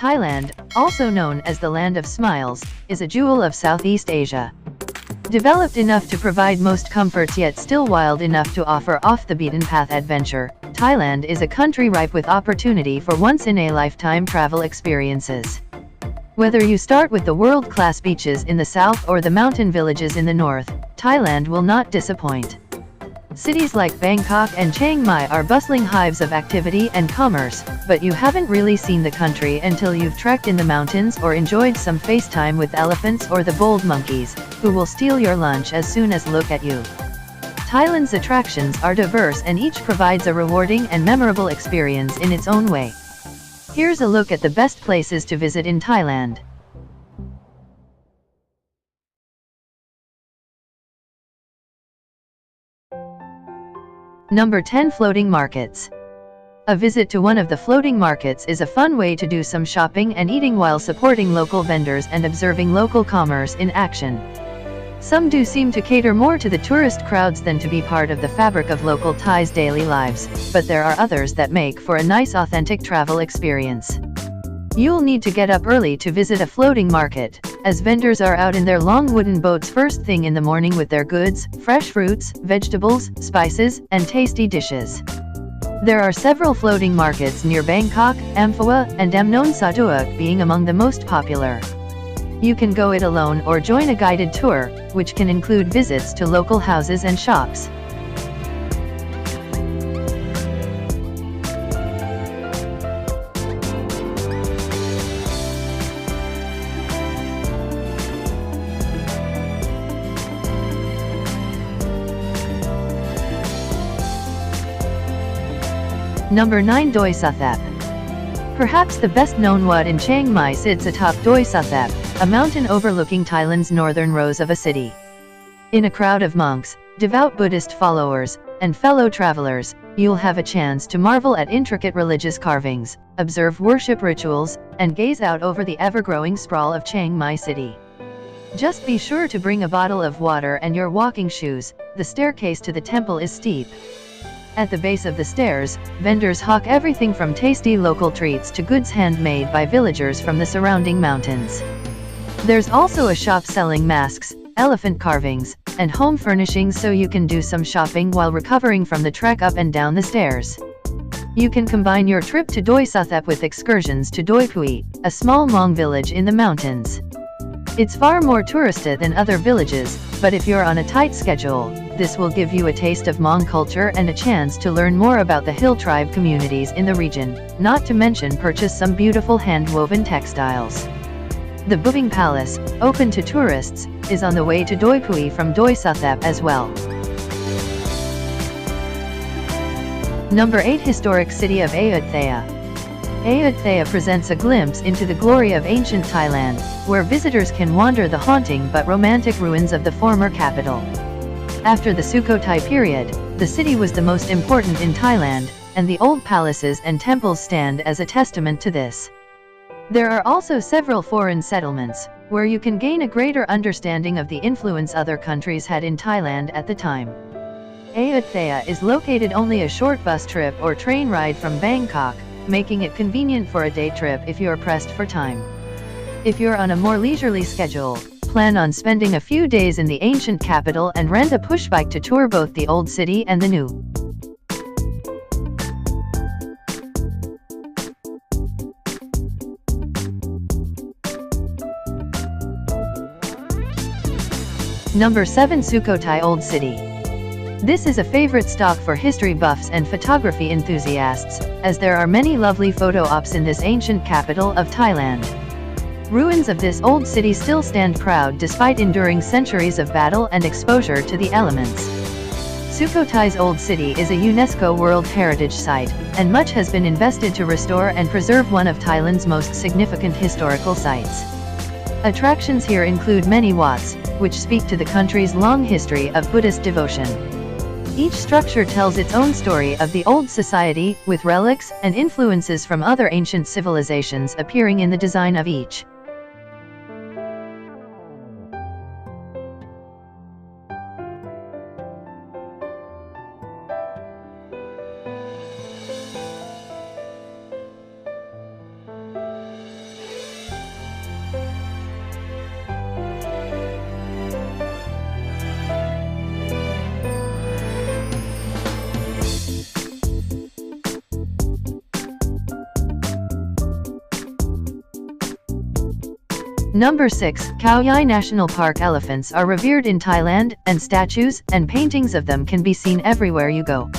Thailand, also known as the Land of Smiles, is a jewel of Southeast Asia. Developed enough to provide most comforts yet still wild enough to offer off-the-beaten-path adventure, Thailand is a country ripe with opportunity for once-in-a-lifetime travel experiences. Whether you start with the world-class beaches in the south or the mountain villages in the north, Thailand will not disappoint. Cities like Bangkok and Chiang Mai are bustling hives of activity and commerce, but you haven't really seen the country until you've trekked in the mountains or enjoyed some FaceTime with elephants or the bold monkeys, who will steal your lunch as soon as look at you. Thailand's attractions are diverse and each provides a rewarding and memorable experience in its own way. Here's a look at the best places to visit in Thailand. Number 10. Floating markets. A visit to one of the floating markets is a fun way to do some shopping and eating while supporting local vendors and observing local commerce in action. Some do seem to cater more to the tourist crowds than to be part of the fabric of local Thais' daily lives, but there are others that make for a nice authentic travel experience. You'll need to get up early to visit a floating market, as vendors are out in their long wooden boats first thing in the morning with their goods, fresh fruits, vegetables, spices, and tasty dishes. There are several floating markets near Bangkok, Amphoe, and Amnon Satuak being among the most popular. You can go it alone or join a guided tour, which can include visits to local houses and shops. Number 9. Doi Suthap. Perhaps the best-known wat in Chiang Mai sits atop Doi Suthap, a mountain overlooking Thailand's northern rose of a city. In a crowd of monks, devout Buddhist followers, and fellow travelers, you'll have a chance to marvel at intricate religious carvings, observe worship rituals, and gaze out over the ever-growing sprawl of Chiang Mai City. Just be sure to bring a bottle of water and your walking shoes. The staircase to the temple is steep. At the base of the stairs, vendors hawk everything from tasty local treats to goods handmade by villagers from the surrounding mountains. There's also a shop selling masks, elephant carvings, and home furnishings, so you can do some shopping while recovering from the trek up and down the stairs. You can combine your trip to Doi Suthap with excursions to Doi Pui, a small Hmong village in the mountains. It's far more touristy than other villages, but if you're on a tight schedule, this will give you a taste of Hmong culture and a chance to learn more about the hill tribe communities in the region, not to mention purchase some beautiful hand-woven textiles. The Bubing Palace, open to tourists, is on the way to Doi Pui from Doi Suthap as well. Number 8. Historic city of Ayutthaya. Ayutthaya presents a glimpse into the glory of ancient Thailand, where visitors can wander the haunting but romantic ruins of the former capital. After the Sukhothai period, the city was the most important in Thailand, and the old palaces and temples stand as a testament to this. There are also several foreign settlements, where you can gain a greater understanding of the influence other countries had in Thailand at the time. Ayutthaya is located only a short bus trip or train ride from Bangkok, making it convenient for a day trip if you're pressed for time. If you're on a more leisurely schedule, plan on spending a few days in the ancient capital and rent a pushbike to tour both the old city and the new. Number 7. Sukhothai Old City. This is a favorite stop for history buffs and photography enthusiasts, as there are many lovely photo ops in this ancient capital of Thailand. Ruins of this old city still stand proud despite enduring centuries of battle and exposure to the elements. Sukhothai's Old City is a UNESCO World Heritage Site, and much has been invested to restore and preserve one of Thailand's most significant historical sites. Attractions here include many wats, which speak to the country's long history of Buddhist devotion. Each structure tells its own story of the old society, with relics and influences from other ancient civilizations appearing in the design of each. Number 6. Khao Yai National Park. Elephants are revered in Thailand, and statues and paintings of them can be seen everywhere you go.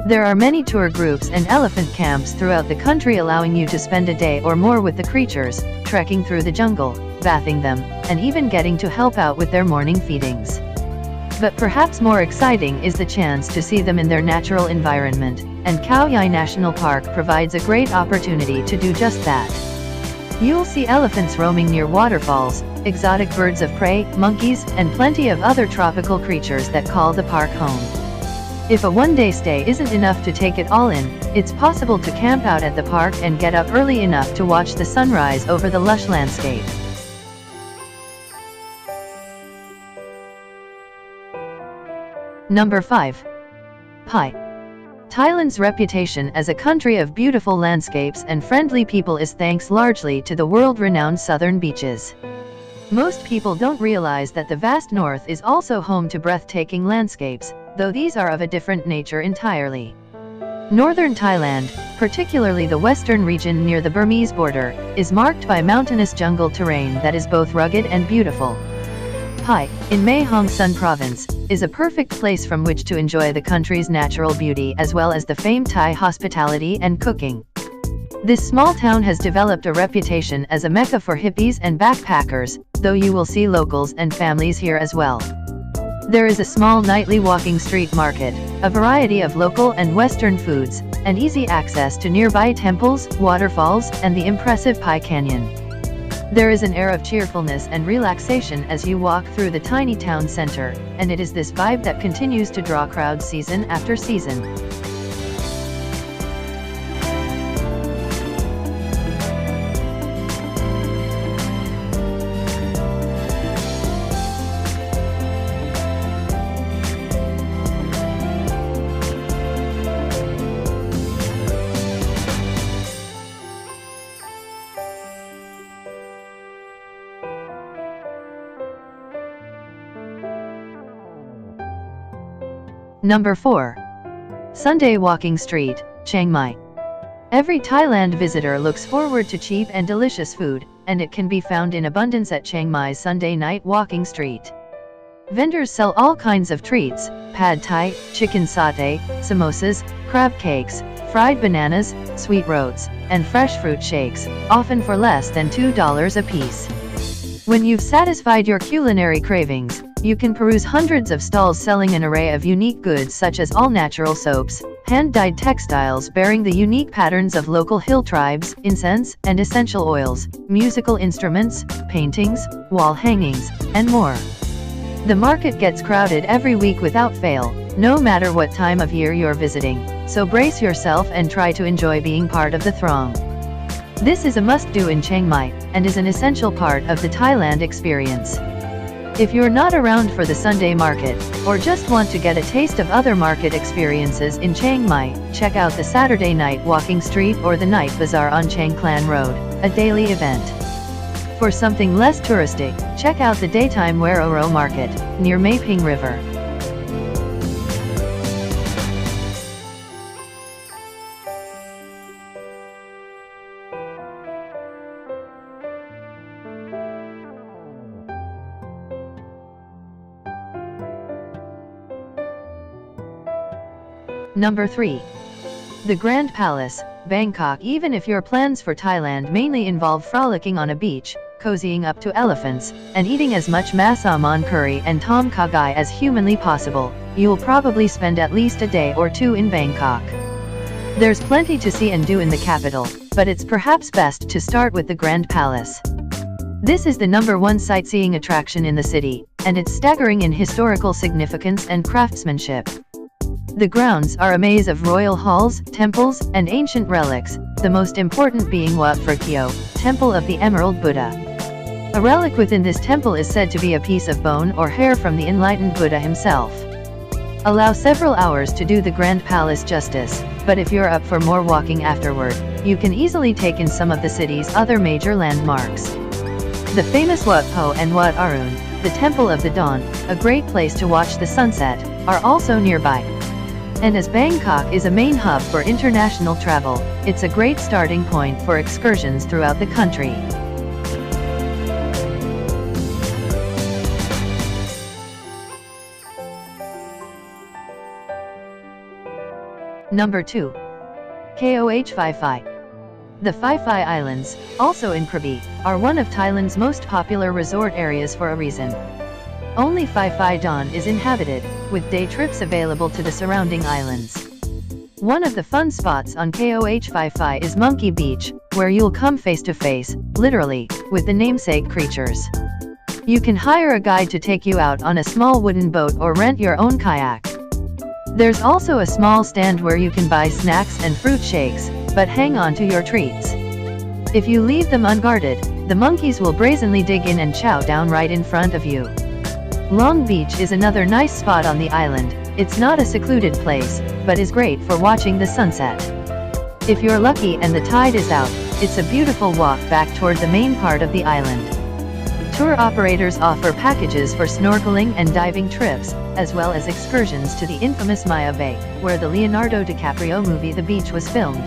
There are many tour groups and elephant camps throughout the country, allowing you to spend a day or more with the creatures, trekking through the jungle, bathing them, and even getting to help out with their morning feedings. But perhaps more exciting is the chance to see them in their natural environment, and Khao Yai National Park provides a great opportunity to do just that. You'll see elephants roaming near waterfalls, exotic birds of prey, monkeys, and plenty of other tropical creatures that call the park home. If a one-day stay isn't enough to take it all in, it's possible to camp out at the park and get up early enough to watch the sunrise over the lush landscape. Number 5. Pai. Thailand's reputation as a country of beautiful landscapes and friendly people is thanks largely to the world-renowned southern beaches. Most people don't realize that the vast north is also home to breathtaking landscapes, though these are of a different nature entirely. Northern Thailand, particularly the western region near the Burmese border, is marked by mountainous jungle terrain that is both rugged and beautiful. Pai, in Mae Hong Son Province, is a perfect place from which to enjoy the country's natural beauty as well as the famed Thai hospitality and cooking. This small town has developed a reputation as a mecca for hippies and backpackers, though you will see locals and families here as well. There is a small nightly walking street market, a variety of local and western foods, and easy access to nearby temples, waterfalls, and the impressive Pai Canyon. There is an air of cheerfulness and relaxation as you walk through the tiny town center, and it is this vibe that continues to draw crowds season after season. Number 4. Sunday Walking Street, Chiang Mai. Every Thailand visitor looks forward to cheap and delicious food, and it can be found in abundance at Chiang Mai's Sunday night walking street. Vendors sell all kinds of treats: pad thai, chicken satay, samosas, crab cakes, fried bananas, sweet rotes, and fresh fruit shakes, often for less than $2 a piece. When you've satisfied your culinary cravings, you can peruse hundreds of stalls selling an array of unique goods such as all-natural soaps, hand-dyed textiles bearing the unique patterns of local hill tribes, incense and essential oils, musical instruments, paintings, wall hangings, and more. The market gets crowded every week without fail, no matter what time of year you're visiting, so brace yourself and try to enjoy being part of the throng. This is a must-do in Chiang Mai, and is an essential part of the Thailand experience. If you're not around for the Sunday market, or just want to get a taste of other market experiences in Chiang Mai, check out the Saturday night walking street or the night bazaar on Chiang Klan Road, a daily event. For something less touristic, check out the daytime Weroro Market, near Mae Ping River. Number 3. The Grand Palace, Bangkok. Even if your plans for Thailand mainly involve frolicking on a beach, cozying up to elephants, and eating as much massaman curry and tom kha gai as humanly possible, you'll probably spend at least a day or two in Bangkok. There's plenty to see and do in the capital, but it's perhaps best to start with the Grand Palace. This is the #1 sightseeing attraction in the city, and it's staggering in historical significance and craftsmanship. The grounds are a maze of royal halls, temples, and ancient relics, the most important being Wat Phra Keo, Temple of the Emerald Buddha. A relic within this temple is said to be a piece of bone or hair from the enlightened Buddha himself. Allow several hours to do the Grand Palace justice, but if you're up for more walking afterward, you can easily take in some of the city's other major landmarks. The famous Wat Po and Wat Arun, the Temple of the Dawn, a great place to watch the sunset, are also nearby. And as Bangkok is a main hub for international travel, it's a great starting point for excursions throughout the country. Number 2. KOH Phi Phi. The Phi Phi Islands, also in Krabi, are one of Thailand's most popular resort areas for a reason. Only Phi Phi Don is inhabited, with day trips available to the surrounding islands. One of the fun spots on KOH Phi Phi is Monkey Beach, where you'll come face to face, literally, with the namesake creatures. You can hire a guide to take you out on a small wooden boat or rent your own kayak. There's also a small stand where you can buy snacks and fruit shakes, but hang on to your treats. If you leave them unguarded, the monkeys will brazenly dig in and chow down right in front of you. Long Beach is another nice spot on the island. It's not a secluded place, but is great for watching the sunset. If you're lucky and the tide is out, it's a beautiful walk back toward the main part of the island. Tour operators offer packages for snorkeling and diving trips, as well as excursions to the infamous Maya Bay, where the Leonardo DiCaprio movie The Beach was filmed.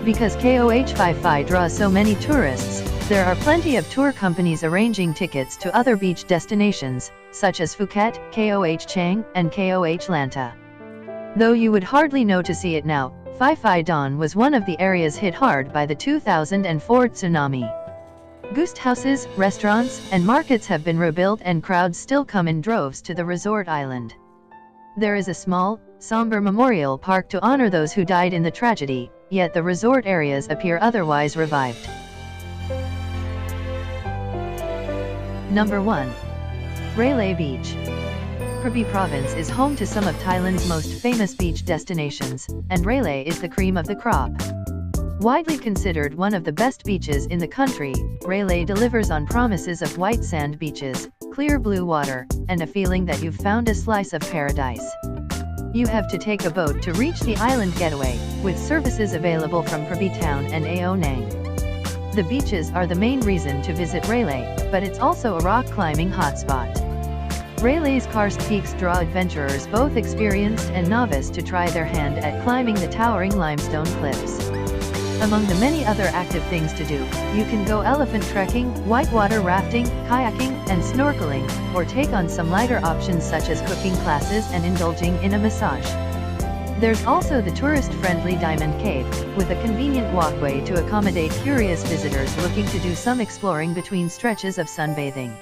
Because KOH Phi Phi draws so many tourists, there are plenty of tour companies arranging tickets to other beach destinations, such as Phuket, KOH Chiang, and KOH Lanta. Though you would hardly know to see it now, Phi Phi Don was one of the areas hit hard by the 2004 tsunami. Guest houses, restaurants, and markets have been rebuilt and crowds still come in droves to the resort island. There is a small, somber memorial park to honor those who died in the tragedy, yet the resort areas appear otherwise revived. Number 1. Railay Beach. Krabi Province is home to some of Thailand's most famous beach destinations, and Railay is the cream of the crop. Widely considered one of the best beaches in the country, Railay delivers on promises of white sand beaches, clear blue water, and a feeling that you've found a slice of paradise. You have to take a boat to reach the island getaway, with services available from Krabi Town and Ao Nang. The beaches are the main reason to visit Railay, but it's also a rock climbing hotspot. Raylay's karst peaks draw adventurers both experienced and novice to try their hand at climbing the towering limestone cliffs. Among the many other active things to do, you can go elephant trekking, whitewater rafting, kayaking, and snorkeling, or take on some lighter options such as cooking classes and indulging in a massage. There's also the tourist-friendly Diamond Cave, with a convenient walkway to accommodate curious visitors looking to do some exploring between stretches of sunbathing.